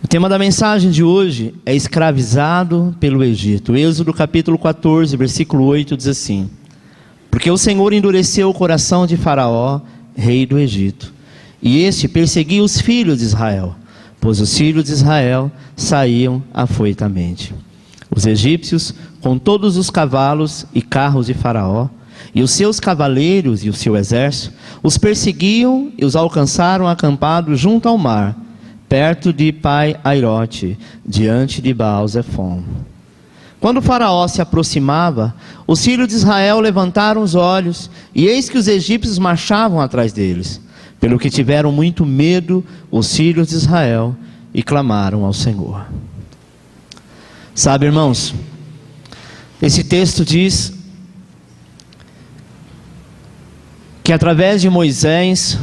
tema da mensagem de hoje é escravizado pelo Egito. Êxodo capítulo 14, versículo 8 diz assim: porque o Senhor endureceu o coração de Faraó, rei do Egito, e este perseguia os filhos de Israel, pois os filhos de Israel saíam afoitamente. Os egípcios, com todos os cavalos e carros de Faraó, e os seus cavaleiros e o seu exército, os perseguiam e os alcançaram acampados junto ao mar, perto de Pai-Airote, diante de Baal-Zefon. Quando o Faraó se aproximava, os filhos de Israel levantaram os olhos, e eis que os egípcios marchavam atrás deles, pelo que tiveram muito medo os filhos de Israel, e clamaram ao Senhor. Sabe, irmãos, esse texto diz que através de Moisés,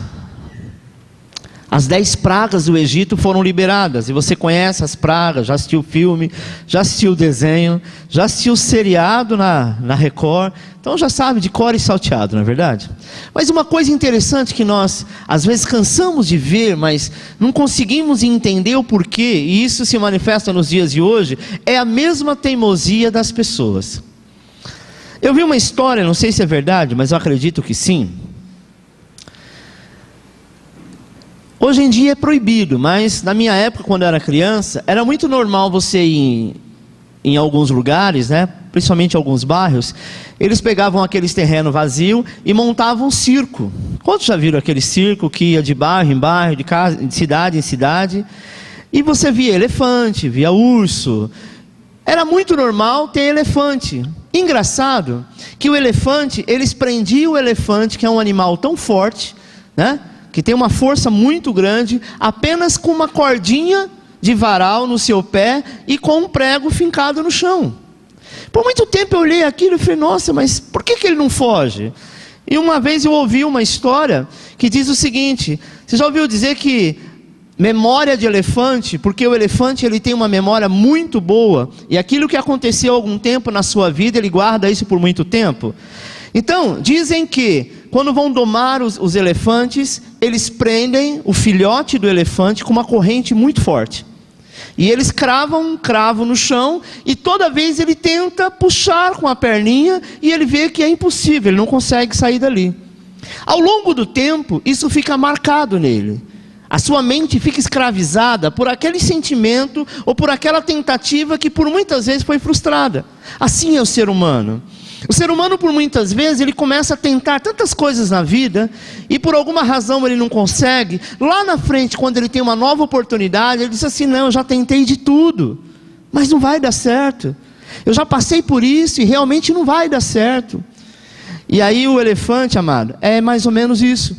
as 10 pragas do Egito foram liberadas. E você conhece as pragas, já assistiu o filme, já assistiu o desenho, já assistiu o seriado na Record, então já sabe de cor e salteado, não é verdade? Mas uma coisa interessante que nós às vezes cansamos de ver, mas não conseguimos entender o porquê, e isso se manifesta nos dias de hoje, é a mesma teimosia das pessoas. Eu vi uma história, não sei se é verdade, mas eu acredito que sim. Hoje em dia é proibido, mas na minha época, quando eu era criança, era muito normal você ir em alguns lugares, né? Principalmente em alguns bairros, eles pegavam aqueles terrenos vazios e montavam um circo. Quantos já viram aquele circo que ia de bairro em bairro, de casa, de cidade em cidade? E você via elefante, via urso. Era muito normal ter elefante. Engraçado que o elefante, eles prendiam o elefante, que é um animal tão forte, né? Que tem uma força muito grande, apenas com uma cordinha de varal no seu pé e com um prego fincado no chão. Por muito tempo eu olhei aquilo e falei, nossa, mas por que ele não foge? E uma vez eu ouvi uma história que diz o seguinte: você já ouviu dizer que memória de elefante, porque o elefante ele tem uma memória muito boa, e aquilo que aconteceu há algum tempo na sua vida, ele guarda isso por muito tempo? Então, dizem que quando vão domar os elefantes, eles prendem o filhote do elefante com uma corrente muito forte. E eles cravam um cravo no chão, e toda vez ele tenta puxar com a perninha, e ele vê que é impossível, ele não consegue sair dali. Ao longo do tempo, isso fica marcado nele. A sua mente fica escravizada por aquele sentimento, ou por aquela tentativa que por muitas vezes foi frustrada. Assim é o ser humano. O ser humano, por muitas vezes, ele começa a tentar tantas coisas na vida, e por alguma razão ele não consegue. Lá na frente, quando ele tem uma nova oportunidade, ele diz assim, não, eu já tentei de tudo, mas não vai dar certo. Eu já passei por isso e realmente não vai dar certo. E aí o elefante, amado, é mais ou menos isso.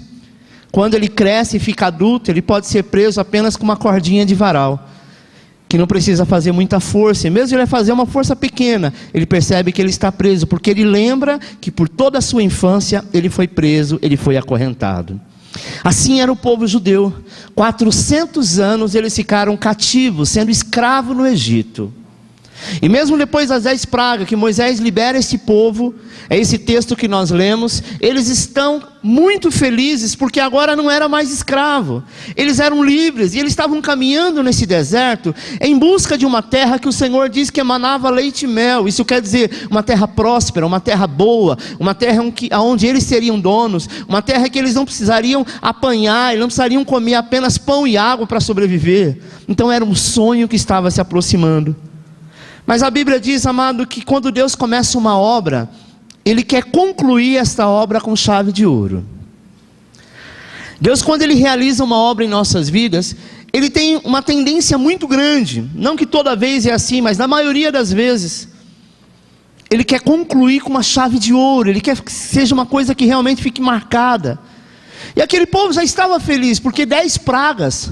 Quando ele cresce e fica adulto, ele pode ser preso apenas com uma cordinha de varal, que não precisa fazer muita força, e mesmo ele vai fazer uma força pequena, ele percebe que ele está preso, porque ele lembra que por toda a sua infância, ele foi preso, ele foi acorrentado. Assim era o povo judeu, 400 anos eles ficaram cativos, sendo escravos no Egito. E mesmo depois das 10 pragas, que Moisés libera esse povo, é esse texto que nós lemos, eles estão muito felizes, porque agora não era mais escravo, eles eram livres, e eles estavam caminhando nesse deserto, em busca de uma terra que o Senhor diz que emanava leite e mel. Isso quer dizer, uma terra próspera, uma terra boa, uma terra onde eles seriam donos, uma terra que eles não precisariam apanhar, eles não precisariam comer apenas pão e água para sobreviver. Então era um sonho que estava se aproximando. Mas a Bíblia diz, amado, que quando Deus começa uma obra, Ele quer concluir esta obra com chave de ouro. Deus, quando Ele realiza uma obra em nossas vidas, Ele tem uma tendência muito grande, não que toda vez é assim, mas na maioria das vezes, Ele quer concluir com uma chave de ouro, Ele quer que seja uma coisa que realmente fique marcada. E aquele povo já estava feliz, porque 10 pragas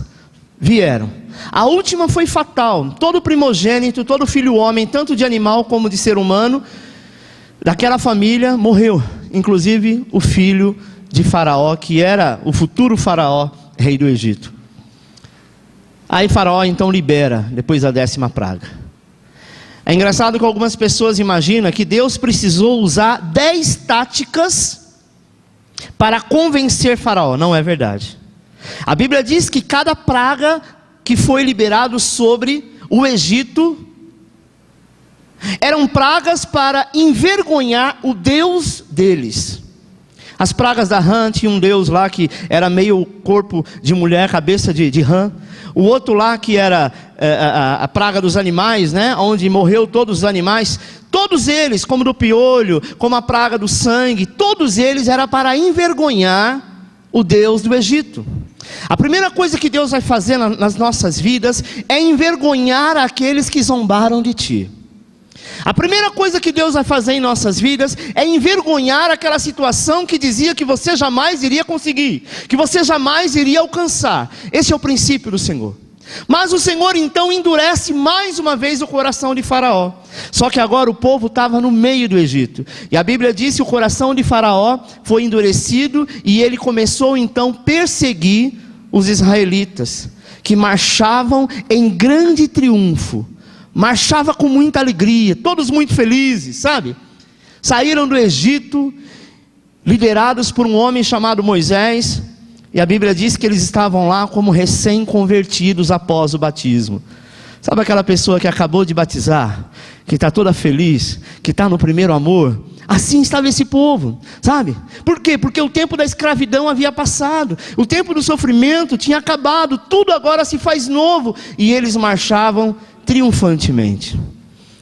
vieram. A última foi fatal. Todo primogênito, todo filho homem, tanto de animal como de ser humano, daquela família morreu, inclusive o filho de Faraó, que era o futuro Faraó, rei do Egito. Aí Faraó então libera, depois da 10ª praga. É engraçado que algumas pessoas imaginam que Deus precisou usar 10 táticas para convencer Faraó. Não é verdade. A Bíblia diz que cada praga que foi liberado sobre o Egito eram pragas para envergonhar o Deus deles. As pragas da rã, tinha um deus lá que era meio corpo de mulher, cabeça de rã. O outro lá que era a praga dos animais, né? Onde morreu todos os animais. Todos eles, como do piolho, como a praga do sangue, todos eles era para envergonhar o Deus do Egito. A primeira coisa que Deus vai fazer nas nossas vidas é envergonhar aqueles que zombaram de ti. A primeira coisa que Deus vai fazer em nossas vidas é envergonhar aquela situação que dizia que você jamais iria conseguir, que você jamais iria alcançar. Esse é o princípio do Senhor. Mas o Senhor então endurece mais uma vez o coração de Faraó. Só que agora o povo estava no meio do Egito. E a Bíblia diz que o coração de Faraó foi endurecido e ele começou então a perseguir os israelitas, que marchavam em grande triunfo. Marchava com muita alegria, todos muito felizes, sabe? Saíram do Egito, liderados por um homem chamado Moisés, e a Bíblia diz que eles estavam lá como recém-convertidos após o batismo. Sabe aquela pessoa que acabou de batizar, que está toda feliz, que está no primeiro amor? Assim estava esse povo, sabe? Por quê? Porque o tempo da escravidão havia passado, o tempo do sofrimento tinha acabado, tudo agora se faz novo, e eles marchavam triunfantemente.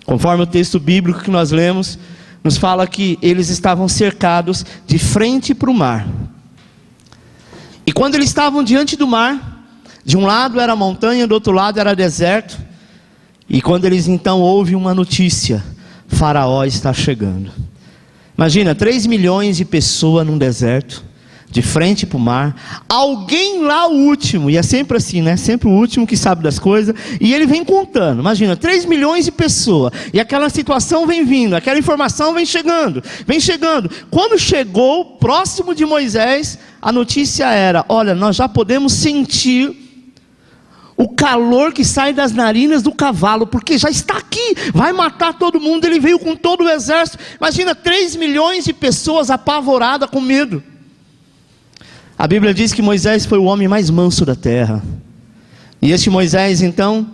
Conforme o texto bíblico que nós lemos, nos fala que eles estavam cercados de frente para o mar. E quando eles estavam diante do mar, de um lado era montanha, do outro lado era deserto. E quando eles então ouvem uma notícia: Faraó está chegando. Imagina, 3 milhões de pessoas num deserto, de frente para o mar, alguém lá o último, e é sempre assim, né? Sempre o último que sabe das coisas, e ele vem contando. Imagina, 3 milhões de pessoas, e aquela situação vem vindo, aquela informação vem chegando. Quando chegou próximo de Moisés, a notícia era: olha, nós já podemos sentir o calor que sai das narinas do cavalo, porque já está aqui, vai matar todo mundo. Ele veio com todo o exército. Imagina, 3 milhões de pessoas apavoradas com medo. A Bíblia diz que Moisés foi o homem mais manso da terra. E este Moisés então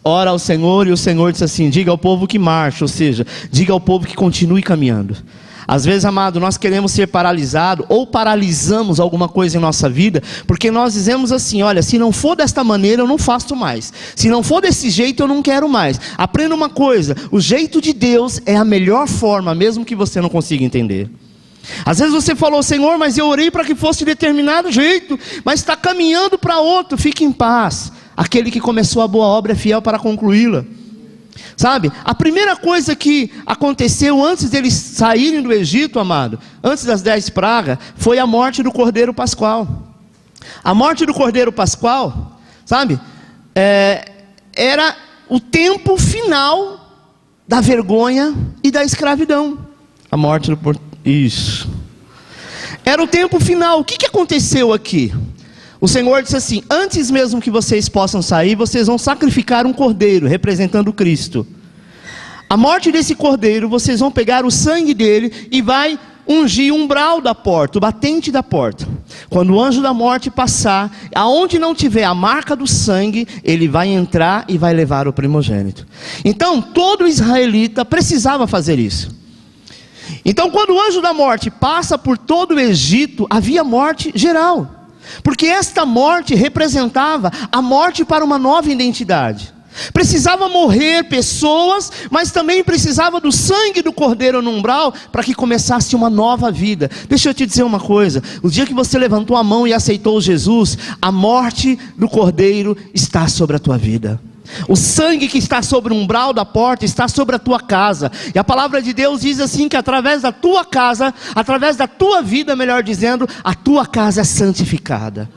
ora ao Senhor, e o Senhor diz assim: diga ao povo que marche, ou seja, diga ao povo que continue caminhando. Às vezes, amado, nós queremos ser paralisados, ou paralisamos alguma coisa em nossa vida, porque nós dizemos assim: olha, se não for desta maneira eu não faço mais, se não for desse jeito eu não quero mais. Aprenda uma coisa: o jeito de Deus é a melhor forma, mesmo que você não consiga entender. Às vezes você falou: Senhor, mas eu orei para que fosse de determinado jeito, mas está caminhando para outro. Fique em paz, aquele que começou a boa obra é fiel para concluí-la. Sabe, a primeira coisa que aconteceu antes deles saírem do Egito, amado, antes das 10 pragas, foi a morte do Cordeiro Pascual. A morte do Cordeiro Pascual, sabe, era o tempo final da vergonha e da escravidão. A morte do Isso. Era o tempo final. O que aconteceu aqui? O Senhor disse assim: antes mesmo que vocês possam sair, vocês vão sacrificar um cordeiro, representando Cristo. A morte desse cordeiro, vocês vão pegar o sangue dele e vai ungir o umbral da porta, o batente da porta. Quando o anjo da morte passar, aonde não tiver a marca do sangue, ele vai entrar e vai levar o primogênito. Então, todo israelita precisava fazer isso. Então, quando o anjo da morte passa por todo o Egito, havia morte geral. Porque esta morte representava a morte para uma nova identidade. Precisava morrer pessoas, mas também precisava do sangue do cordeiro no umbral para que começasse uma nova vida. Deixa eu te dizer uma coisa: o dia que você levantou a mão e aceitou Jesus, a morte do cordeiro está sobre a tua vida. O sangue que está sobre o umbral da porta está sobre a tua casa. E a palavra de Deus diz assim: que através da tua casa, através da tua vida, melhor dizendo, a tua casa é santificada.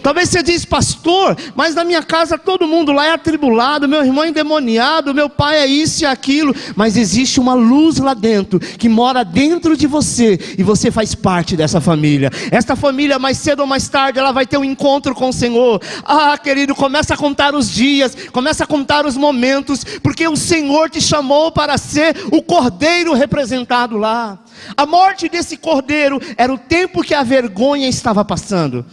Talvez você diz: pastor, mas na minha casa todo mundo lá é atribulado, meu irmão é endemoniado, meu pai é isso e aquilo. Mas existe uma luz lá dentro, que mora dentro de você, e você faz parte dessa família. Esta família, mais cedo ou mais tarde, ela vai ter um encontro com o Senhor. Ah, querido, começa a contar os dias, começa a contar os momentos, porque o Senhor te chamou para ser o cordeiro representado lá. A morte desse cordeiro era o tempo que a vergonha estava passando.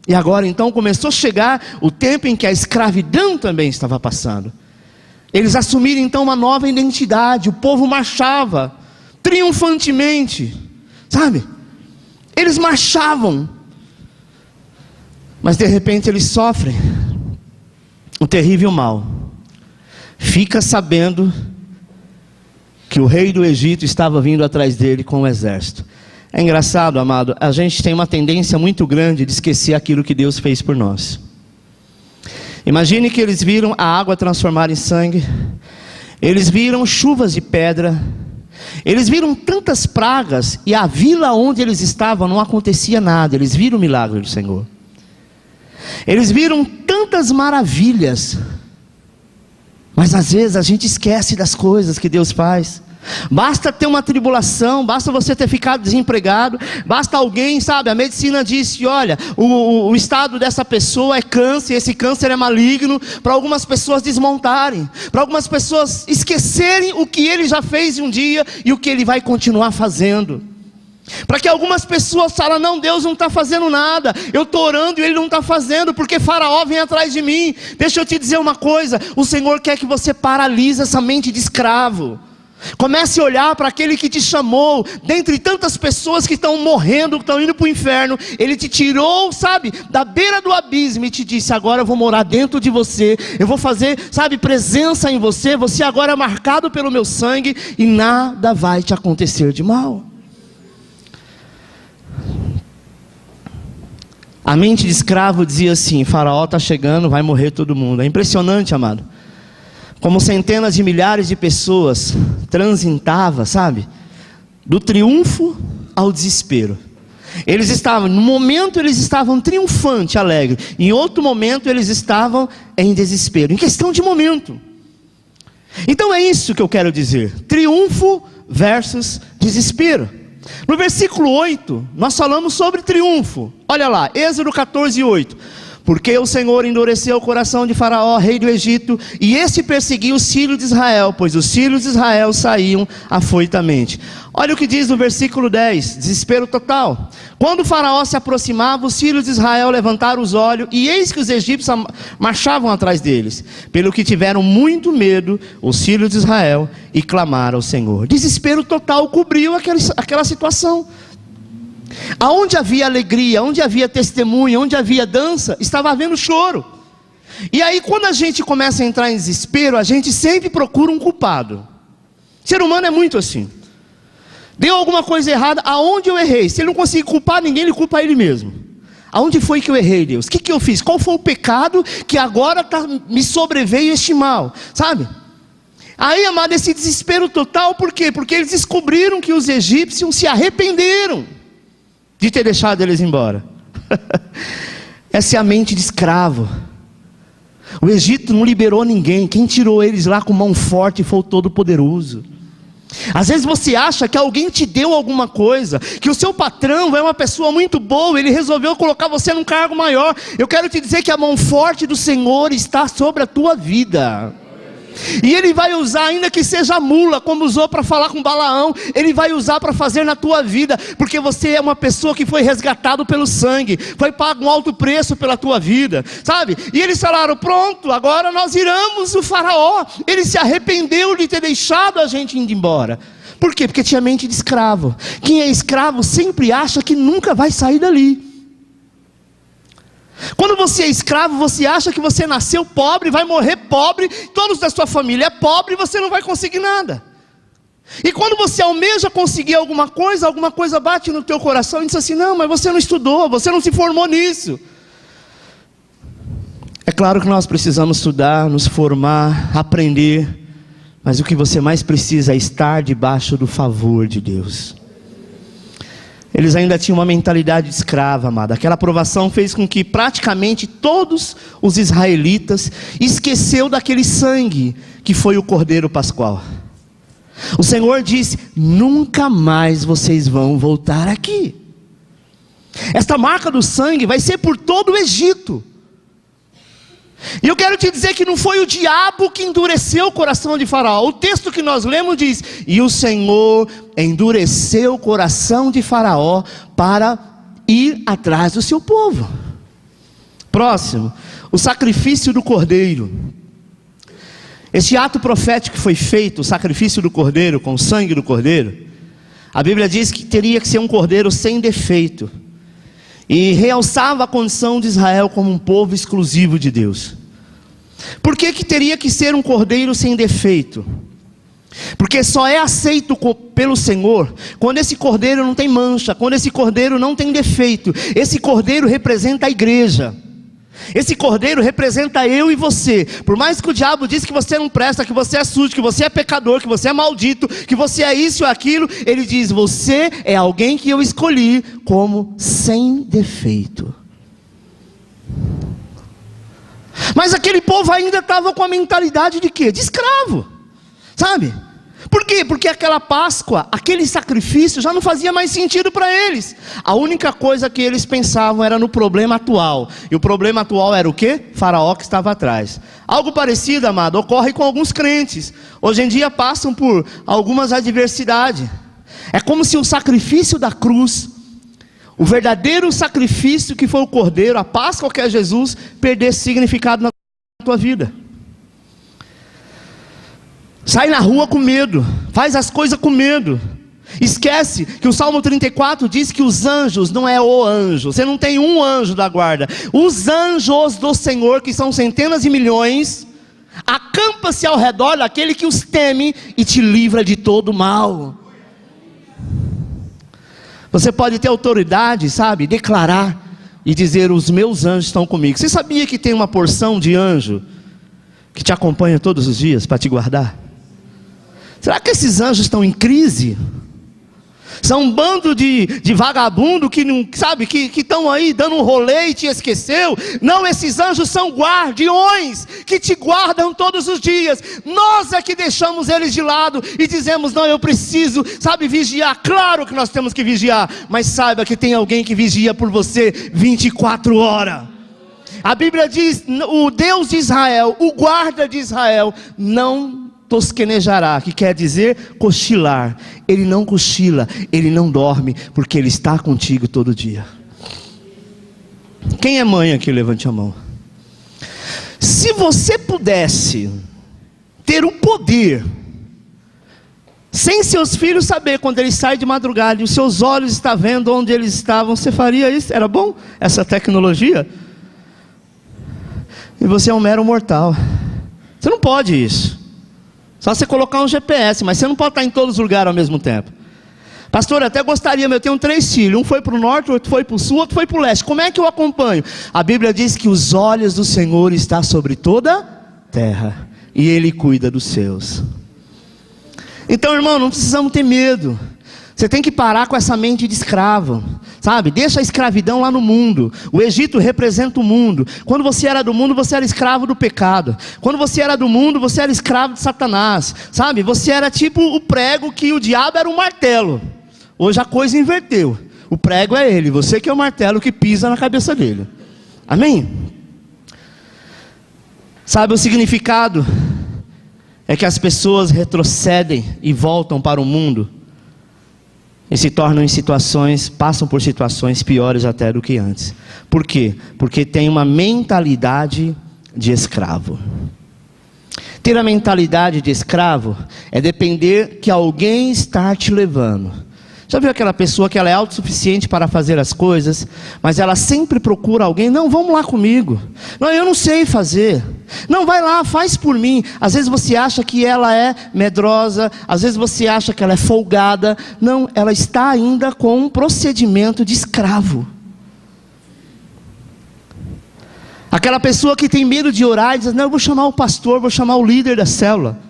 E agora então começou a chegar o tempo em que a escravidão também estava passando. Eles assumiram então uma nova identidade. O povo marchava triunfantemente, sabe? Eles marchavam, mas de repente eles sofrem um terrível mal. Fica sabendo que o rei do Egito estava vindo atrás dele com um exército. É engraçado, amado, a gente tem uma tendência muito grande de esquecer aquilo que Deus fez por nós. Imagine que eles viram a água transformar em sangue, eles viram chuvas de pedra, eles viram tantas pragas, e a vila onde eles estavam não acontecia nada. Eles viram o milagre do Senhor. Eles viram tantas maravilhas, mas às vezes a gente esquece das coisas que Deus faz. Basta ter uma tribulação, basta você ter ficado desempregado, basta alguém, sabe, a medicina disse, olha, o estado dessa pessoa é câncer, esse câncer é maligno, para algumas pessoas desmontarem, para algumas pessoas esquecerem o que ele já fez um dia e o que ele vai continuar fazendo. Para que algumas pessoas falem, não, Deus não está fazendo nada, eu estou orando e Ele não está fazendo, porque Faraó vem atrás de mim. Deixa eu te dizer uma coisa, o Senhor quer que você paralise essa mente de escravo. Comece a olhar para aquele que te chamou, dentre tantas pessoas que estão morrendo, que estão indo para o inferno. Ele te tirou, sabe, da beira do abismo e te disse, agora eu vou morar dentro de você, eu vou fazer, sabe, presença em você, você agora é marcado pelo meu sangue e nada vai te acontecer de mal. A mente de escravo dizia assim, Faraó está chegando, vai morrer todo mundo. É impressionante, amado, como centenas de milhares de pessoas transitavam, sabe, do triunfo ao desespero. Eles estavam, no momento eles estavam triunfantes, alegres, em outro momento eles estavam em desespero, em questão de momento. Então é isso que eu quero dizer, triunfo versus desespero. No versículo 8, nós falamos sobre triunfo. Olha lá, Êxodo 14, 8. Porque o Senhor endureceu o coração de Faraó, rei do Egito, e este perseguiu os filhos de Israel, pois os filhos de Israel saíam afoitamente. Olha o que diz no versículo 10, desespero total. Quando Faraó se aproximava, os filhos de Israel levantaram os olhos, e eis que os egípcios marchavam atrás deles. Pelo que tiveram muito medo, os filhos de Israel, e clamaram ao Senhor. Desespero total cobriu aquela situação. Aonde havia alegria, onde havia testemunho, onde havia dança, estava havendo choro. E aí quando a gente começa a entrar em desespero, a gente sempre procura um culpado. O ser humano é muito assim. Deu alguma coisa errada, aonde eu errei? Se ele não conseguir culpar ninguém, ele culpa ele mesmo. Aonde foi que eu errei, Deus? O que eu fiz? Qual foi o pecado que agora me sobreveio este mal? Sabe? Aí, amado, esse desespero total, por quê? Porque eles descobriram que os egípcios se arrependeram de ter deixado eles embora. Essa é a mente de escravo. O Egito não liberou ninguém. Quem tirou eles lá com mão forte foi o Todo-Poderoso. Às vezes você acha que alguém te deu alguma coisa, que o seu patrão é uma pessoa muito boa, ele resolveu colocar você num cargo maior. Eu quero te dizer que a mão forte do Senhor está sobre a tua vida. E Ele vai usar, ainda que seja mula, como usou para falar com Balaão, Ele vai usar para fazer na tua vida, porque você é uma pessoa que foi resgatado pelo sangue, foi pago um alto preço pela tua vida, sabe? E eles falaram, pronto, agora nós iramos o Faraó. Ele se arrependeu de ter deixado a gente indo embora. Por quê? Porque tinha mente de escravo. Quem é escravo sempre acha que nunca vai sair dali. Quando você é escravo, você acha que você nasceu pobre, vai morrer pobre, todos da sua família é pobre e você não vai conseguir nada. E quando você almeja conseguir alguma coisa bate no teu coração e diz assim, não, mas você não estudou, você não se formou nisso. É claro que nós precisamos estudar, nos formar, aprender, mas o que você mais precisa é estar debaixo do favor de Deus. Eles ainda tinham uma mentalidade de escrava, amada. Aquela provação fez com que praticamente todos os israelitas esqueceu daquele sangue que foi o Cordeiro Pascual. O Senhor disse, nunca mais vocês vão voltar aqui. Esta marca do sangue vai ser por todo o Egito. E eu quero te dizer que não foi o diabo que endureceu o coração de Faraó. O texto que nós lemos diz, e o Senhor endureceu o coração de Faraó para ir atrás do seu povo. Próximo, o sacrifício do cordeiro. Este ato profético que foi feito, o sacrifício do cordeiro, com o sangue do cordeiro, a Bíblia diz que teria que ser um cordeiro sem defeito, e realçava a condição de Israel como um povo exclusivo de Deus. Por que teria que ser um cordeiro sem defeito? Porque só é aceito pelo Senhor quando esse cordeiro não tem mancha, quando esse cordeiro não tem defeito. Esse cordeiro representa a igreja. Esse cordeiro representa eu e você. Por mais que o diabo diz que você não presta, que você é sujo, que você é pecador, que você é maldito, que você é isso ou aquilo, ele diz: você é alguém que eu escolhi como sem defeito. Mas aquele povo ainda estava com a mentalidade de quê? De escravo, sabe? Por quê? Porque aquela Páscoa, aquele sacrifício já não fazia mais sentido para eles. A única coisa que eles pensavam era no problema atual. E o problema atual era o quê? Faraó que estava atrás. Algo parecido, amado, ocorre com alguns crentes. Hoje em dia passam por algumas adversidades. É como se o sacrifício da cruz, o verdadeiro sacrifício que foi o cordeiro, a Páscoa que é Jesus, perdesse significado na tua vida. Sai na rua com medo, faz as coisas com medo. Esquece que o Salmo 34 diz que os anjos não é o anjo. Você não tem um anjo da guarda. Os anjos do Senhor, que são centenas de milhões, acampa-se ao redor daquele que os teme e te livra de todo mal. Você pode ter autoridade, sabe, declarar e dizer: os meus anjos estão comigo. Você sabia que tem uma porção de anjo que te acompanha todos os dias para te guardar? Será que esses anjos estão em crise? São um bando de vagabundo que não sabe, que estão aí dando um rolê e te esqueceu? Não, esses anjos são guardiões que te guardam todos os dias. Nós é que deixamos eles de lado e dizemos: não, eu preciso, sabe, vigiar. Claro que nós temos que vigiar, mas saiba que tem alguém que vigia por você 24 horas. A Bíblia diz: o Deus de Israel, o guarda de Israel, não tosquenejará, que quer dizer cochilar. Ele não cochila, ele não dorme, porque ele está contigo todo dia. Quem é mãe aqui? Levante a mão. Se você pudesse ter o poder, sem seus filhos saber quando eles saem de madrugada e os seus olhos estão vendo onde eles estavam, você faria isso? Era bom essa tecnologia? E você é um mero mortal. Você não pode isso. Só você colocar um GPS, mas você não pode estar em todos os lugares ao mesmo tempo. Pastor, eu até gostaria, mas eu tenho 3 filhos. Um foi para o norte, outro foi para o sul, outro foi para o leste. Como é que eu acompanho? A Bíblia diz que os olhos do Senhor estão sobre toda a terra, e Ele cuida dos seus. Então, irmão, não precisamos ter medo. Você tem que parar com essa mente de escravo, sabe? Deixa a escravidão lá no mundo. O Egito representa o mundo. Quando você era do mundo, você era escravo do pecado. Quando você era do mundo, você era escravo de Satanás, sabe? Você era tipo o prego, que o diabo era o martelo. Hoje a coisa inverteu. O prego é ele, você que é o martelo que pisa na cabeça dele. Amém? Sabe o significado? É que as pessoas retrocedem e voltam para o mundo e se tornam em situações, passam por situações piores até do que antes. Por quê? Porque tem uma mentalidade de escravo. Ter a mentalidade de escravo é depender que alguém está te levando. Já viu aquela pessoa que ela é autossuficiente para fazer as coisas, mas ela sempre procura alguém? Não, vamos lá comigo. Não, eu não sei fazer. Não, vai lá, faz por mim. Às vezes você acha que ela é medrosa, às vezes você acha que ela é folgada. Não, ela está ainda com um procedimento de escravo. Aquela pessoa que tem medo de orar e diz: não, eu vou chamar o pastor, vou chamar o líder da célula.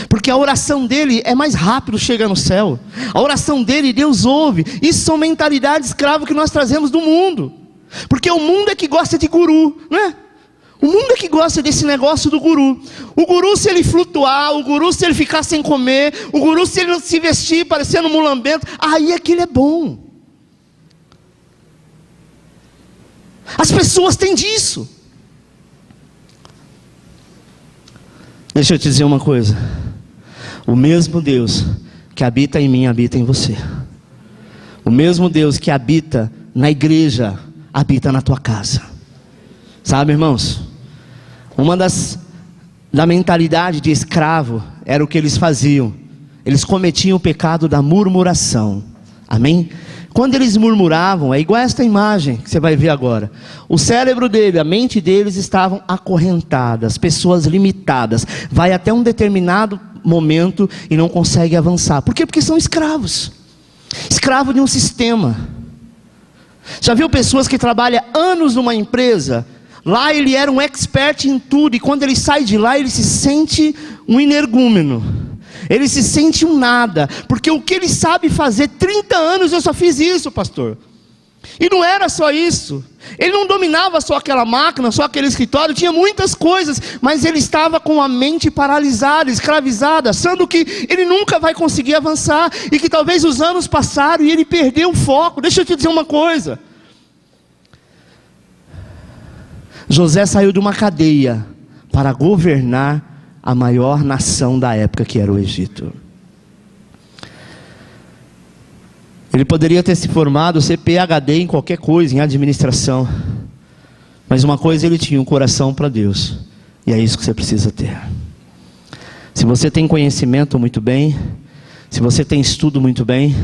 Porque a oração dele é mais rápido, chega no céu. A oração dele, Deus ouve. Isso são mentalidades escravas que nós trazemos do mundo. Porque o mundo é que gosta de guru, não é? O mundo é que gosta desse negócio do guru. O guru, se ele flutuar, o guru, se ele ficar sem comer, o guru, se ele não se vestir parecendo um mulambento, aí é que ele é bom. As pessoas têm disso. Deixa eu te dizer uma coisa. O mesmo Deus que habita em mim, habita em você. O mesmo Deus que habita na igreja, habita na tua casa. Sabe, irmãos, da mentalidade de escravo era o que eles faziam. Eles cometiam o pecado da murmuração. Amém? Quando eles murmuravam, é igual a esta imagem que você vai ver agora. O cérebro dele, a mente deles estavam acorrentadas, pessoas limitadas. Vai até um determinado momento e não consegue avançar. Por quê? Porque são escravos. Escravo de um sistema. Já viu pessoas que trabalham anos numa empresa? Lá ele era um expert em tudo, e quando ele sai de lá, ele se sente um energúmeno. Ele se sente um nada, porque o que ele sabe fazer, 30 anos eu só fiz isso, pastor. E não era só isso. Ele não dominava só aquela máquina, só aquele escritório, tinha muitas coisas, mas ele estava com a mente paralisada, escravizada, achando que ele nunca vai conseguir avançar, e que talvez os anos passaram e ele perdeu o foco. Deixa eu te dizer uma coisa. José saiu de uma cadeia para governar a maior nação da época, que era o Egito. Ele poderia ter se formado, ser PhD em qualquer coisa, em administração. Mas uma coisa ele tinha, um coração para Deus. E é isso que você precisa ter. Se você tem conhecimento, muito bem. Se você tem estudo, muito bem.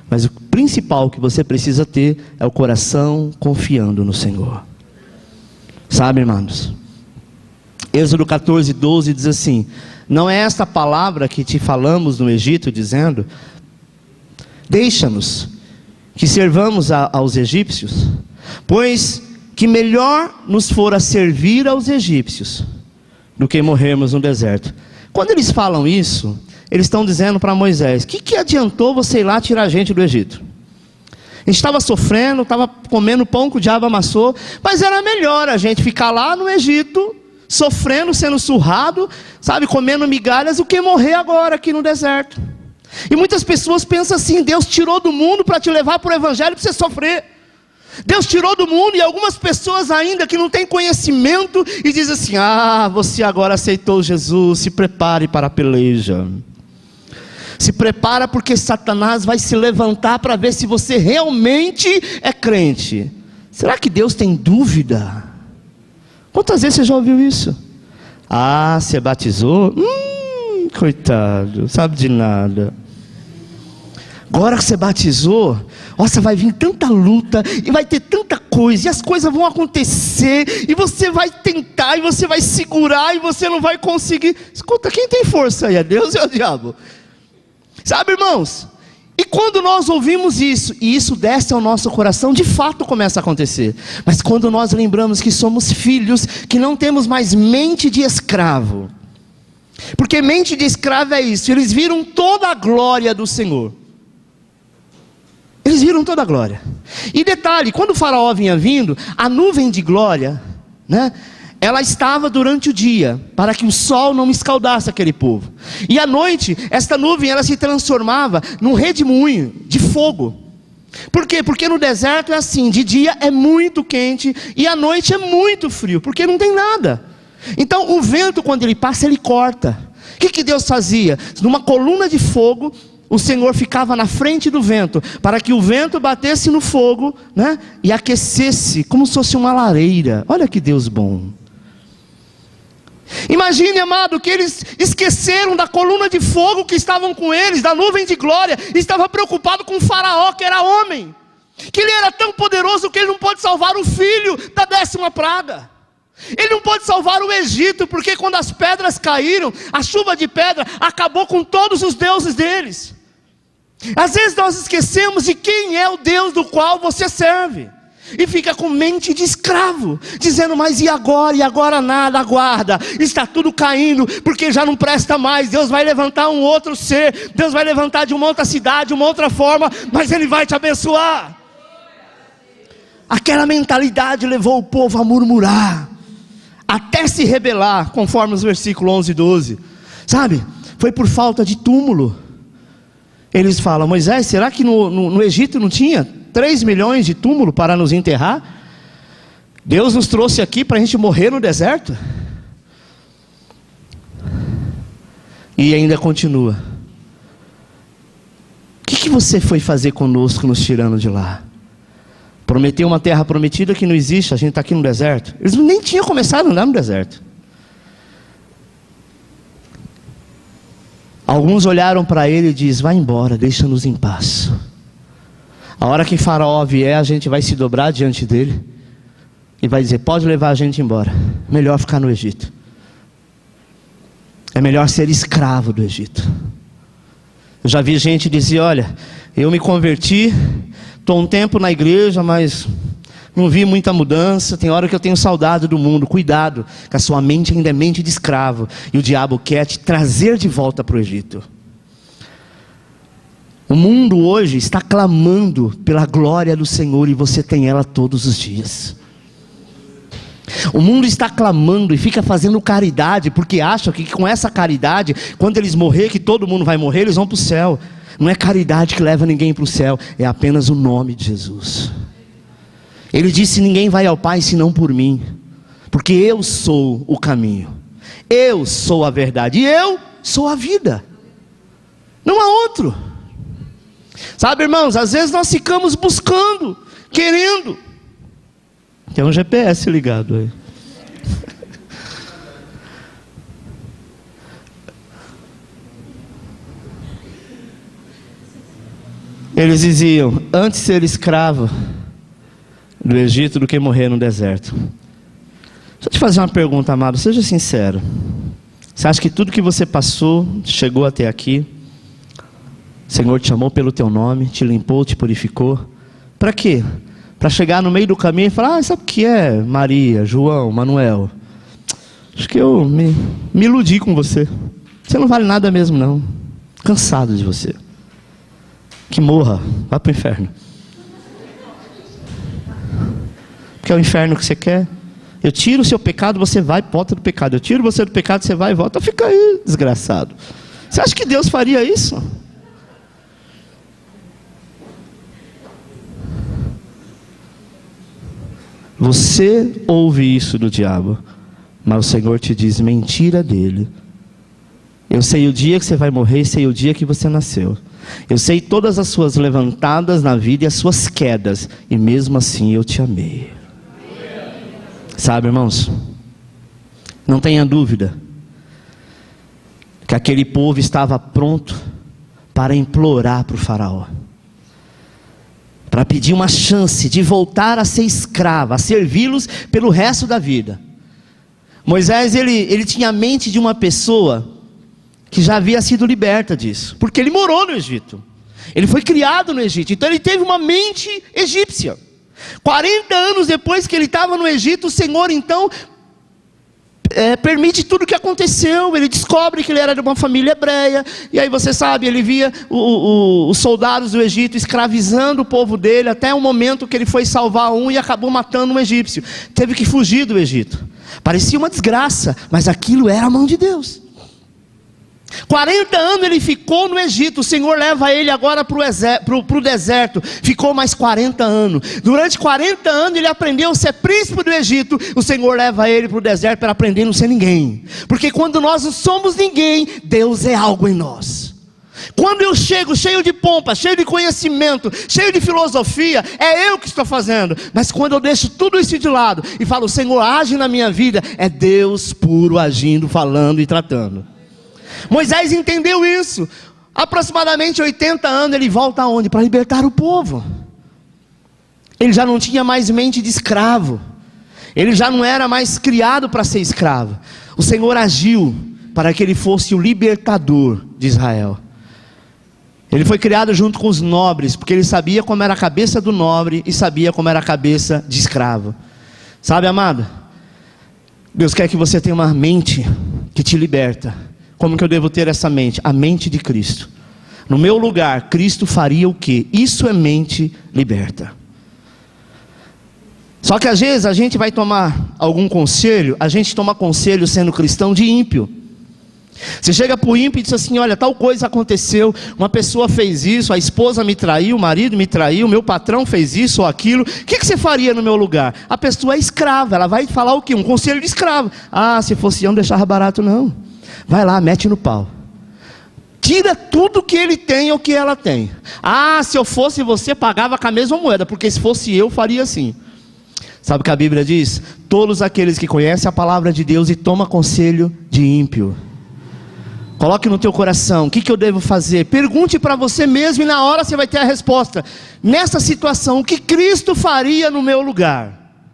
Mas o principal que você precisa ter é o coração confiando no Senhor. Sabe, irmãos? Êxodo 14, 12 diz assim: não é esta palavra que te falamos no Egito, dizendo: deixa-nos que servamos aos egípcios, pois que melhor nos fora servir aos egípcios do que morrermos no deserto. Quando eles falam isso, eles estão dizendo para Moisés: que adiantou você ir lá tirar a gente do Egito? A gente estava sofrendo, estava comendo pão que o diabo amassou, mas era melhor a gente ficar lá no Egito, sofrendo, sendo surrado, sabe, comendo migalhas, do que morrer agora aqui no deserto. E muitas pessoas pensam assim: Deus tirou do mundo para te levar para o evangelho para você sofrer. Deus tirou do mundo, e algumas pessoas ainda que não têm conhecimento e dizem assim: você agora aceitou Jesus, se prepare para a peleja. Se prepara, porque Satanás vai se levantar para ver se você realmente é crente. Será que Deus tem dúvida? Quantas vezes você já ouviu isso? Você batizou? Coitado, sabe de nada. Agora que você batizou, nossa, vai vir tanta luta, e vai ter tanta coisa, e as coisas vão acontecer, e você vai tentar, e você vai segurar, e você não vai conseguir. Escuta, quem tem força aí? É Deus ou é o diabo? Sabe, irmãos? E quando nós ouvimos isso, e isso desce ao nosso coração, de fato começa a acontecer. Mas quando nós lembramos que somos filhos, que não temos mais mente de escravo. Porque mente de escravo é isso, eles viram toda a glória do Senhor. Eles viram toda a glória. E detalhe, quando o faraó vinha vindo, a nuvem de glória, né, ela estava durante o dia, para que o sol não escaldasse aquele povo. E à noite, esta nuvem ela se transformava num redemoinho de fogo. Por quê? Porque no deserto é assim, de dia é muito quente, e à noite é muito frio, porque não tem nada. Então o vento, quando ele passa, ele corta. O que Deus fazia? Numa coluna de fogo, o Senhor ficava na frente do vento, para que o vento batesse no fogo, né, e aquecesse, como se fosse uma lareira. Olha que Deus bom. Imagine, amado, que eles esqueceram da coluna de fogo que estavam com eles, da nuvem de glória, e estavam preocupados com o faraó, que era homem, que ele era tão poderoso que ele não pode salvar o filho da 10ª praga. Ele não pode salvar o Egito, porque quando as pedras caíram, a chuva de pedra acabou com todos os deuses deles. Às vezes nós esquecemos de quem é o Deus do qual você serve, e fica com mente de escravo, dizendo: mas e agora? E agora nada, aguarda, está tudo caindo, porque já não presta mais. Deus vai levantar um outro ser, Deus vai levantar de uma outra cidade, uma outra forma, mas Ele vai te abençoar. Aquela mentalidade levou o povo a murmurar, até se rebelar, conforme os versículos 11 e 12, sabe? Foi por falta de túmulo. Eles falam: Moisés, será que no Egito não tinha 3 milhões de túmulos para nos enterrar? Deus nos trouxe aqui para a gente morrer no deserto? E ainda continua: o que você foi fazer conosco nos tirando de lá? Prometeu uma terra prometida que não existe, a gente está aqui no deserto. Eles nem tinham começado a andar no deserto. Alguns olharam para ele e diz: vai embora, deixa-nos em paz. A hora que Faraó vier, a gente vai se dobrar diante dele e vai dizer: pode levar a gente embora, melhor ficar no Egito. É melhor ser escravo do Egito. Eu já vi gente dizer: olha, eu me converti, estou um tempo na igreja, mas não vi muita mudança. Tem hora que eu tenho saudade do mundo. Cuidado, que a sua mente ainda é mente de escravo, e o diabo quer te trazer de volta para o Egito. O mundo hoje está clamando pela glória do Senhor, e você tem ela todos os dias. O mundo está clamando e fica fazendo caridade, porque acha que com essa caridade, quando eles morrer, que todo mundo vai morrer, eles vão para o céu. Não é caridade que leva ninguém para o céu, é apenas o nome de Jesus. Ele disse: ninguém vai ao Pai senão por mim, porque eu sou o caminho, eu sou a verdade, e eu sou a vida. Não há outro. Sabe, irmãos, às vezes nós ficamos buscando, querendo. Tem um GPS ligado aí. Eles diziam: antes ser escravo do Egito do que morrer no deserto. Deixa eu te fazer uma pergunta, amado, seja sincero. Você acha que tudo que você passou, chegou até aqui, o Senhor te chamou pelo teu nome, te limpou, te purificou? Para quê? Para chegar no meio do caminho e falar: sabe o que é, Maria, João, Manuel? Acho que eu me iludi com você. Você não vale nada mesmo não. Cansado de você. Que morra, vá para o inferno. Porque é o inferno que você quer. Eu tiro o seu pecado, você vai e volta do pecado. Eu tiro você do pecado, você vai e volta. Fica aí, desgraçado. Você acha que Deus faria isso? Você ouve isso do diabo, mas o Senhor te diz: mentira dele. Eu sei o dia que você vai morrer, sei o dia que você nasceu. Eu sei todas as suas levantadas na vida e as suas quedas, e mesmo assim eu te amei. Sabe, irmãos, não tenha dúvida que aquele povo estava pronto para implorar para o faraó, para pedir uma chance de voltar a ser escravo, a servi-los pelo resto da vida. Moisés, ele tinha a mente de uma pessoa que já havia sido liberta disso, porque ele morou no Egito, ele foi criado no Egito, então ele teve uma mente egípcia. 40 anos depois que ele estava no Egito, o Senhor então permite tudo o que aconteceu. Ele descobre que ele era de uma família hebreia, e aí você sabe, ele via os soldados do Egito escravizando o povo dele, até o momento que ele foi salvar um e acabou matando um egípcio. Teve que fugir do Egito. Parecia uma desgraça, mas aquilo era a mão de Deus. 40 anos ele ficou no Egito. O Senhor leva ele agora para o deserto. Ficou mais 40 anos. Durante 40 anos ele aprendeu a ser príncipe do Egito. O Senhor leva ele para o deserto para aprender a não ser ninguém. Porque quando nós não somos ninguém, Deus é algo em nós. Quando eu chego cheio de pompa, cheio de conhecimento, cheio de filosofia, é eu que estou fazendo. Mas quando eu deixo tudo isso de lado e falo: Senhor, age na minha vida, é Deus puro agindo, falando e tratando. Moisés entendeu isso. Aproximadamente 80 anos ele volta aonde? Para libertar o povo. Ele já não tinha mais mente de escravo. Ele já não era mais criado para ser escravo. O Senhor agiu para que ele fosse o libertador de Israel. Ele foi criado junto com os nobres, porque ele sabia como era a cabeça do nobre e sabia como era a cabeça de escravo. Sabe, amado? Deus quer que você tenha uma mente que te liberta. Como que eu devo ter essa mente? A mente de Cristo. No meu lugar, Cristo faria o quê? Isso é mente liberta. Só que às vezes a gente vai tomar algum conselho, a gente toma conselho sendo cristão de ímpio. Você chega para o ímpio e diz assim: olha, tal coisa aconteceu, uma pessoa fez isso, a esposa me traiu, o marido me traiu, meu patrão fez isso ou aquilo. O que você faria no meu lugar? A pessoa é escrava, ela vai falar o quê? Um conselho de escravo. Ah, se fosse eu não deixava barato não. Vai lá, mete no pau. Tira tudo que ele tem ou que ela tem. Ah, se eu fosse você, pagava com a mesma moeda, porque se fosse eu, faria assim. Sabe o que a Bíblia diz? Todos aqueles que conhecem a palavra de Deus e tomam conselho de ímpio. Coloque no teu coração, o que eu devo fazer? Pergunte para você mesmo e na hora você vai ter a resposta. Nessa situação, o que Cristo faria no meu lugar?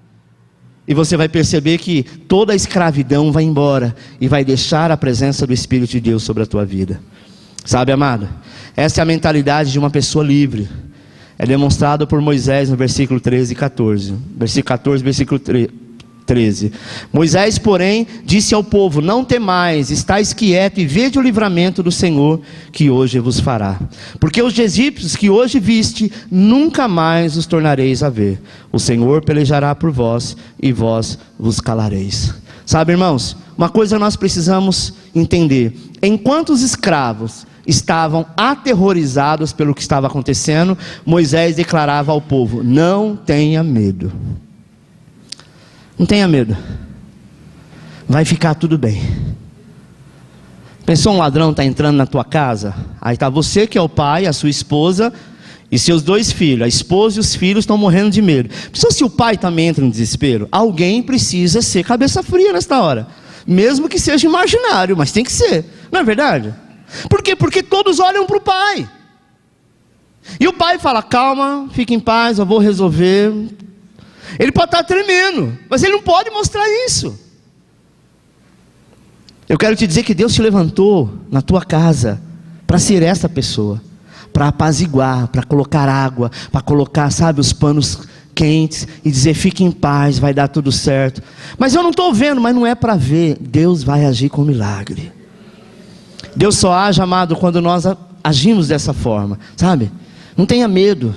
E você vai perceber que toda a escravidão vai embora e vai deixar a presença do Espírito de Deus sobre a tua vida. Sabe, amado? Essa é a mentalidade de uma pessoa livre. É demonstrada por Moisés no versículo 13 e 14. Versículo 14, versículo 13. Moisés, porém, disse ao povo: não temais, estais quieto e vede o livramento do Senhor que hoje vos fará. Porque os egípcios que hoje viste, nunca mais os tornareis a ver. O Senhor pelejará por vós e vós vos calareis. Sabe, irmãos, uma coisa nós precisamos entender: enquanto os escravos estavam aterrorizados pelo que estava acontecendo, Moisés declarava ao povo: não tenha medo. Não tenha medo. Vai ficar tudo bem. Pensou um ladrão está entrando na tua casa? Aí está você que é o pai, a sua esposa e seus 2 filhos. A esposa e os filhos estão morrendo de medo. Pensou se o pai também entra em desespero? Alguém precisa ser cabeça fria nesta hora. Mesmo que seja imaginário, mas tem que ser. Não é verdade? Por quê? Porque todos olham para o pai. E o pai fala: calma, fique em paz, eu vou resolver. Ele pode estar tremendo, mas ele não pode mostrar isso. Eu quero te dizer que Deus te levantou na tua casa para ser essa pessoa, para apaziguar, para colocar água, para colocar, sabe, os panos quentes e dizer: fique em paz, vai dar tudo certo. Mas eu não estou vendo, mas não é para ver. Deus vai agir com milagre. Deus só age, amado, quando nós agimos dessa forma, sabe? Não tenha medo.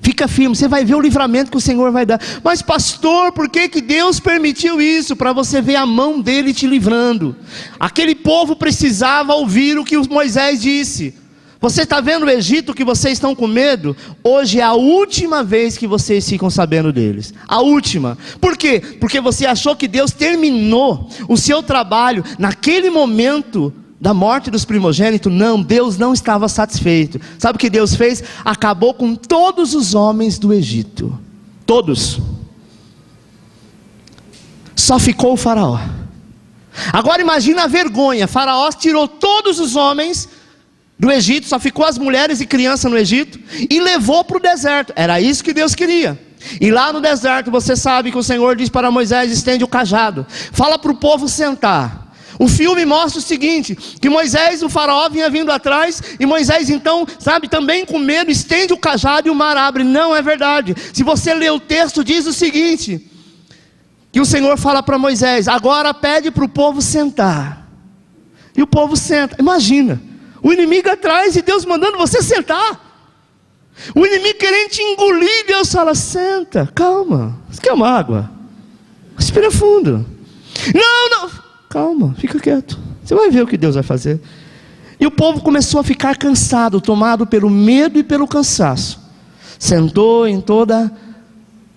Fica firme, você vai ver o livramento que o Senhor vai dar. Mas pastor, por que Deus permitiu isso? Para você ver a mão dele te livrando. Aquele povo precisava ouvir o que Moisés disse. Você está vendo o Egito que vocês estão com medo? Hoje é a última vez que vocês ficam sabendo deles. A última. Por quê? Porque você achou que Deus terminou o seu trabalho naquele momento da morte dos primogênitos. Não, Deus não estava satisfeito. Sabe o que Deus fez? Acabou com todos os homens do Egito. Todos. Só ficou o faraó. Agora imagina a vergonha. Faraó tirou todos os homens do Egito, só ficou as mulheres e crianças no Egito, e levou para o deserto. Era isso que Deus queria. E lá no deserto, você sabe que o Senhor diz para Moisés: estende o cajado, fala para o povo sentar. O filme mostra o seguinte, que Moisés, o faraó vinha vindo atrás, e Moisés então, sabe, também com medo, estende o cajado e o mar abre. Não é verdade. Se você ler o texto, diz o seguinte, que o Senhor fala para Moisés: agora pede para o povo sentar. E o povo senta. Imagina, o inimigo atrás e Deus mandando você sentar. O inimigo querendo te engolir, Deus fala: senta, calma, você quer uma água? Respira fundo. Não, calma, fica quieto, você vai ver o que Deus vai fazer. E o povo começou a ficar cansado, tomado pelo medo e pelo cansaço. Sentou em toda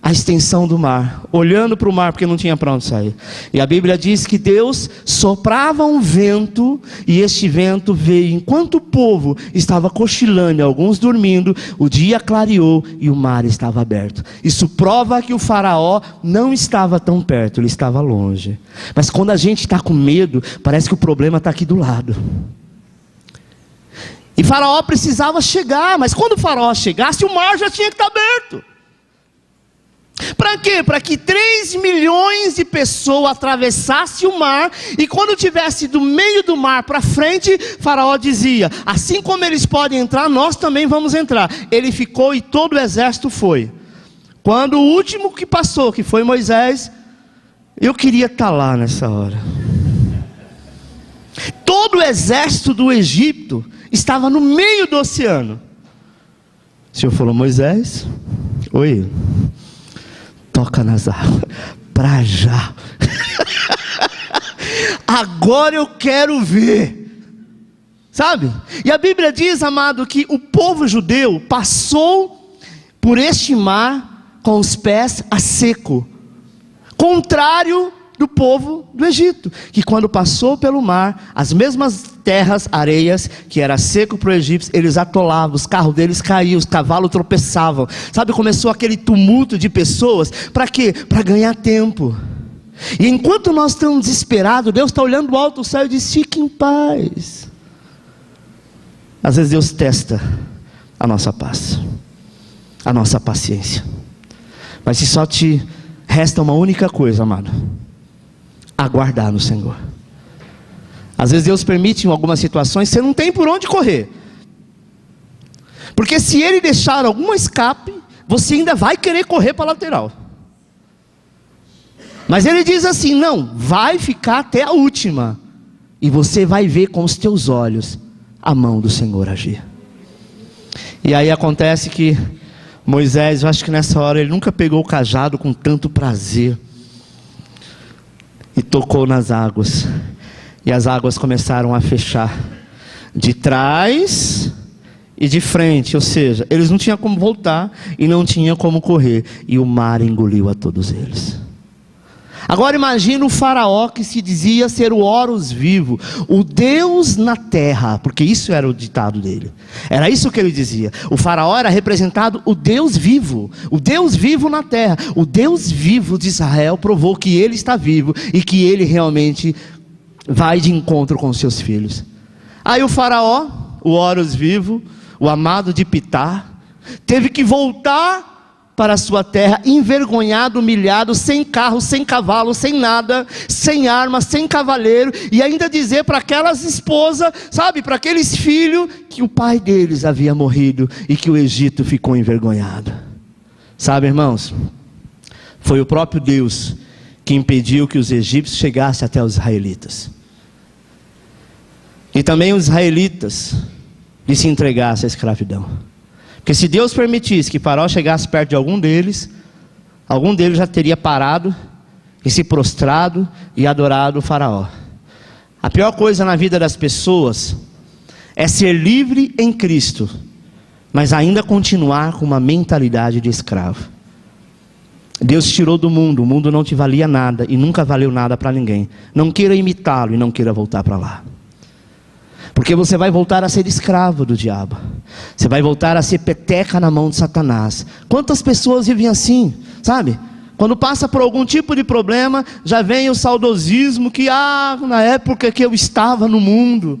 a extensão do mar, olhando para o mar, porque não tinha para onde sair. E a Bíblia diz que Deus soprava um vento, e este vento veio enquanto o povo estava cochilando, alguns dormindo. O dia clareou e o mar estava aberto. Isso prova que o faraó não estava tão perto, ele estava longe. Mas quando a gente está com medo, parece que o problema está aqui do lado. E faraó precisava chegar, mas quando o faraó chegasse, o mar já tinha que estar aberto. Para quê? Para que 3 milhões de pessoas atravessassem o mar, e quando tivesse do meio do mar para frente, Faraó dizia: assim como eles podem entrar, nós também vamos entrar. Ele ficou e todo o exército foi. Quando o último que passou, que foi Moisés, eu queria estar lá nessa hora. Todo o exército do Egito estava no meio do oceano. O Senhor falou: Moisés, oi, toca nas águas, para já. Agora eu quero ver. Sabe? E a Bíblia diz, amado, que o povo judeu passou por este mar com os pés a seco. Contrário do povo do Egito, que quando passou pelo mar, as mesmas terras, areias, que era seco para o egípcio, eles atolavam, os carros deles caíam, os cavalos tropeçavam. Sabe, começou aquele tumulto de pessoas, para quê? Para ganhar tempo. E enquanto nós estamos desesperados, Deus está olhando do alto do céu e diz: fique em paz. Às vezes Deus testa a nossa paz, a nossa paciência. Mas se só te resta uma única coisa, amado: aguardar no Senhor. Às vezes Deus permite em algumas situações, você não tem por onde correr. Porque se Ele deixar algum escape, você ainda vai querer correr para a lateral. Mas Ele diz assim: não, vai ficar até a última. E você vai ver com os teus olhos a mão do Senhor agir. E aí acontece que Moisés, eu acho que nessa hora ele nunca pegou o cajado com tanto prazer. E tocou nas águas. E as águas começaram a fechar de trás e de frente, ou seja, eles não tinham como voltar e não tinham como correr, e o mar engoliu a todos eles. Agora imagina o faraó, que se dizia ser o Horus vivo, o Deus na terra, porque isso era o ditado dele, era isso que ele dizia. O faraó era representado o Deus vivo na terra. O Deus vivo de Israel provou que ele está vivo e que ele realmente vai de encontro com os seus filhos. Aí o faraó, o Horus vivo, o amado de Ptah, teve que voltar para a sua terra, envergonhado, humilhado, sem carro, sem cavalo, sem nada, sem arma, sem cavaleiro, e ainda dizer para aquelas esposas, sabe, para aqueles filhos, que o pai deles havia morrido e que o Egito ficou envergonhado. Sabe, irmãos, foi o próprio Deus que impediu que os egípcios chegassem até os israelitas. E também os israelitas lhe se entregassem à escravidão. Porque se Deus permitisse que Faraó chegasse perto de algum deles já teria parado e se prostrado e adorado o Faraó. A pior coisa na vida das pessoas é ser livre em Cristo, mas ainda continuar com uma mentalidade de escravo. Deus te tirou do mundo, o mundo não te valia nada e nunca valeu nada para ninguém. Não queira imitá-lo e não queira voltar para lá. Porque você vai voltar a ser escravo do diabo. Você vai voltar a ser peteca na mão de Satanás. Quantas pessoas vivem assim, sabe? Quando passa por algum tipo de problema, já vem o saudosismo que, na época que eu estava no mundo.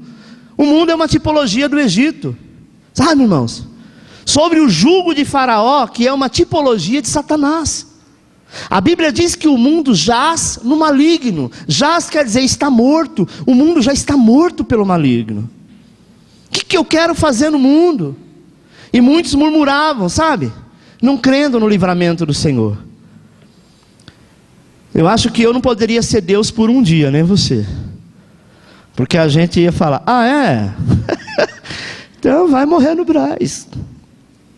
O mundo é uma tipologia do Egito, sabe, irmãos? Sobre o jugo de Faraó, que é uma tipologia de Satanás. A Bíblia diz que o mundo jaz no maligno. Jaz quer dizer está morto. O mundo já está morto pelo maligno. O que eu quero fazer no mundo? E muitos murmuravam, sabe? Não crendo no livramento do Senhor. Eu acho que eu não poderia ser Deus por um dia, nem você. Porque a gente ia falar: é? Então vai morrer no Brás.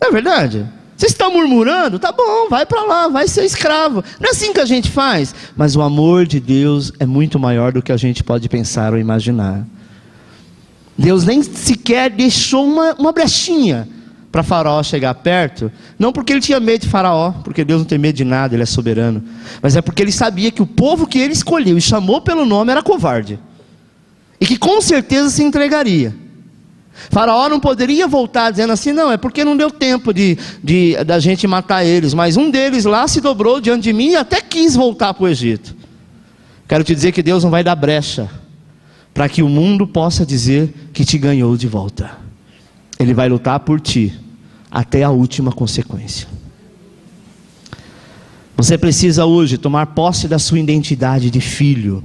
Não é verdade? Vocês estão murmurando? Tá bom, vai para lá, vai ser escravo. Não é assim que a gente faz. Mas o amor de Deus é muito maior do que a gente pode pensar ou imaginar. Deus nem sequer deixou uma brechinha para Faraó chegar perto. Não porque ele tinha medo de Faraó, porque Deus não tem medo de nada, ele é soberano. Mas é porque ele sabia que o povo que ele escolheu e chamou pelo nome era covarde. E que com certeza se entregaria. Faraó não poderia voltar dizendo assim: não, é porque não deu tempo da gente matar eles. Mas um deles lá se dobrou diante de mim e até quis voltar para o Egito. Quero te dizer que Deus não vai dar brecha para que o mundo possa dizer que te ganhou de volta. Ele vai lutar por ti até a última consequência. Você precisa hoje tomar posse da sua identidade de filho.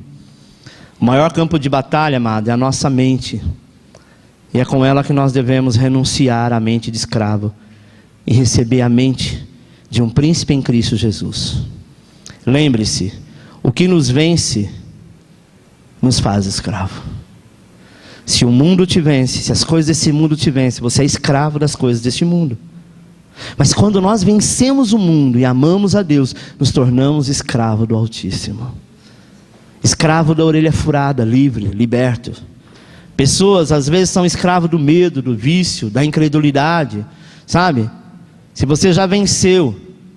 O maior campo de batalha, amado, é a nossa mente. E é com ela que nós devemos renunciar à mente de escravo e receber a mente de um príncipe em Cristo Jesus. Lembre-se, o que nos vence, nos faz escravo. Se o mundo te vence, se as coisas desse mundo te vencem, você é escravo das coisas deste mundo. Mas quando nós vencemos o mundo e amamos a Deus, nos tornamos escravo do Altíssimo. Escravo da orelha furada, livre, liberto. Pessoas às vezes são escravos do medo, do vício, da incredulidade, sabe? Se você já venceu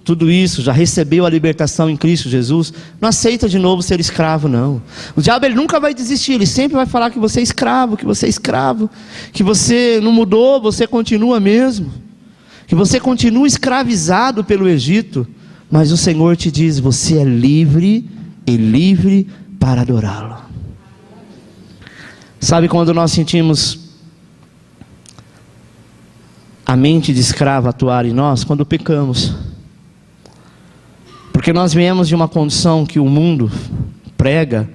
tudo isso, já recebeu a libertação em Cristo Jesus, não aceita de novo ser escravo, não. O diabo, ele nunca vai desistir, ele sempre vai falar que você é escravo, que você não mudou, você continua mesmo, que você continua escravizado pelo Egito, mas o Senhor te diz, você é livre e livre para adorá-lo. Sabe quando nós sentimos a mente de escravo atuar em nós? Quando pecamos. Porque nós viemos de uma condição que o mundo prega,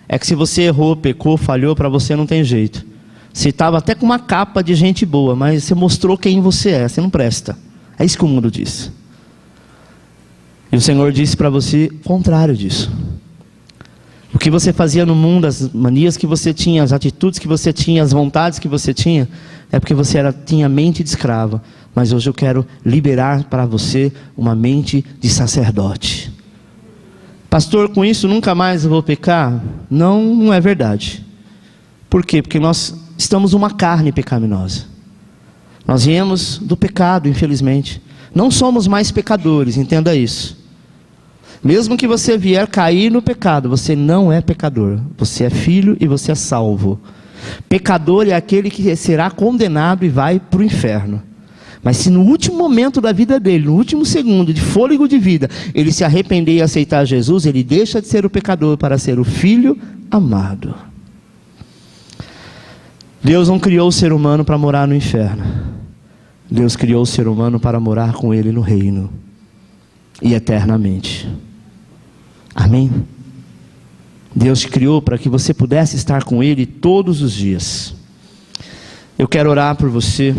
é que se você errou, pecou, falhou, para você não tem jeito. Você estava até com uma capa de gente boa, mas você mostrou quem você é, você não presta. É isso que o mundo diz. E o Senhor disse para você o contrário disso. O que você fazia no mundo, as manias que você tinha, as atitudes que você tinha, as vontades que você tinha, é porque você tinha mente de escravo. Mas hoje eu quero liberar para você uma mente de sacerdote. Pastor, com isso nunca mais eu vou pecar? Não, não é verdade. Por quê? Porque nós estamos numa carne pecaminosa. Nós viemos do pecado, infelizmente. Não somos mais pecadores, entenda isso. Mesmo que você vier cair no pecado, você não é pecador. Você é filho e você é salvo. Pecador é aquele que será condenado e vai para o inferno. Mas se no último momento da vida dele, no último segundo de fôlego de vida, ele se arrepender e aceitar Jesus, ele deixa de ser o pecador para ser o filho amado. Deus não criou o ser humano para morar no inferno. Deus criou o ser humano para morar com ele no reino. E eternamente. Amém? Deus te criou para que você pudesse estar com ele todos os dias. Eu quero orar por você.